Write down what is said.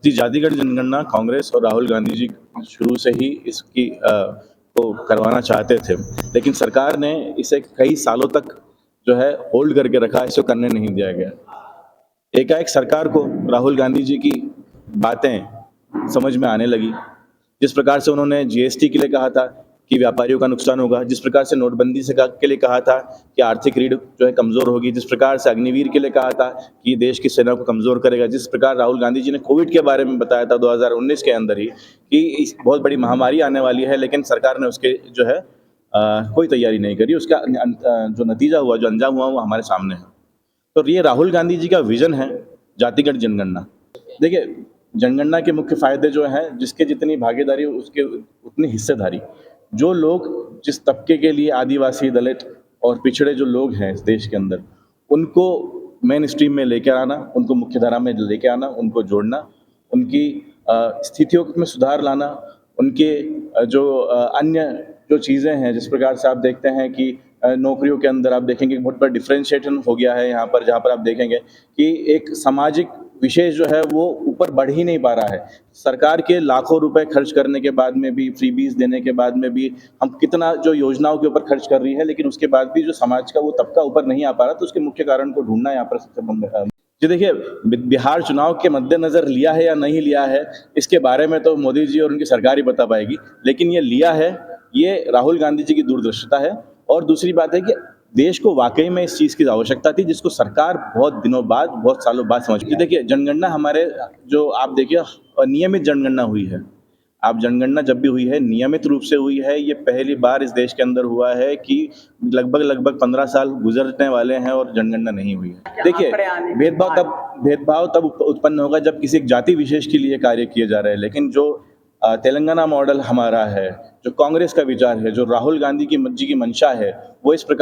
जी, जातिगत जनगणना कांग्रेस और राहुल गांधी जी शुरू से ही इसकी को करवाना चाहते थे, लेकिन सरकार ने इसे कई सालों तक जो है होल्ड करके रखा, इसको करने नहीं दिया गया। एकाएक सरकार को राहुल गांधी जी की बातें समझ में आने लगी। जिस प्रकार से उन्होंने जीएसटी के लिए कहा था कि व्यापारियों का नुकसान होगा, जिस प्रकार से नोटबंदी से के लिए कहा था कि आर्थिक रीढ़ जो है कमज़ोर होगी, जिस प्रकार से अग्निवीर के लिए कहा था कि देश की सेना को कमज़ोर करेगा, जिस प्रकार राहुल गांधी जी ने कोविड के बारे में बताया था 2019 के अंदर ही कि इस बहुत बड़ी महामारी आने वाली है, लेकिन सरकार ने उसके जो है कोई तैयारी नहीं करी। उसका जो नतीजा हुआ, जो अंजाम हुआ, वो हमारे सामने है। तो ये राहुल गांधी जी का विजन है जातिगत जनगणना। देखिए, जनगणना के मुख्य फायदे जो हैं, जिसके जितनी भागीदारी उसके उतनी हिस्सेदारी। जो लोग जिस तबके के लिए आदिवासी, दलित और पिछड़े जो लोग हैं इस देश के अंदर, उनको मेन स्ट्रीम में लेकर आना, उनको मुख्यधारा में लेके आना, उनको जोड़ना, उनकी स्थितियों में सुधार लाना, उनके अन्य जो चीज़ें हैं, जिस प्रकार से आप देखते हैं कि नौकरियों के अंदर आप देखेंगे बहुत बड़ा डिफरेंशिएशन हो गया है यहाँ पर, जहाँ पर आप देखेंगे कि एक सामाजिक विशेष जो है वो ऊपर बढ़ ही नहीं पा रहा है। सरकार के लाखों रुपए खर्च करने के बाद में भी, फ्रीबीज़ देने के बाद में भी, हम कितना जो योजनाओं के ऊपर खर्च कर रही है, लेकिन उसके बाद भी जो समाज का वो तबका ऊपर नहीं आ पा रहा, तो उसके मुख्य कारण को ढूँढना यहाँ पर सबसे जी देखिए, बिहार चुनाव के मद्देनज़र लिया है या नहीं लिया है, इसके बारे में तो मोदी जी और उनकी सरकार ही बता पाएगी। लेकिन ये लिया है, ये राहुल गांधी जी की दूरदर्शिता है। और दूसरी बात है कि देश को वाक़ई में इस चीज़ की आवश्यकता थी, जिसको सरकार बहुत दिनों बाद, बहुत सालों बाद समझ पाई। देखिए, जनगणना हमारे जो आप देखिए नियमित जनगणना हुई है। आप जनगणना जब भी हुई है, नियमित रूप से हुई है। ये पहली बार इस देश के अंदर हुआ है कि लगभग 15 साल गुज़रने वाले हैं और जनगणना नहीं हुई है। देखिए, भेदभाव तब उत्पन्न होगा जब किसी एक जाति विशेष के लिए कार्य किए जा रहे हैं। लेकिन जो तेलंगाना मॉडल हमारा है, जो कांग्रेस का विचार है, जो राहुल गांधी की जी की मंशा है, वो इस प्रकार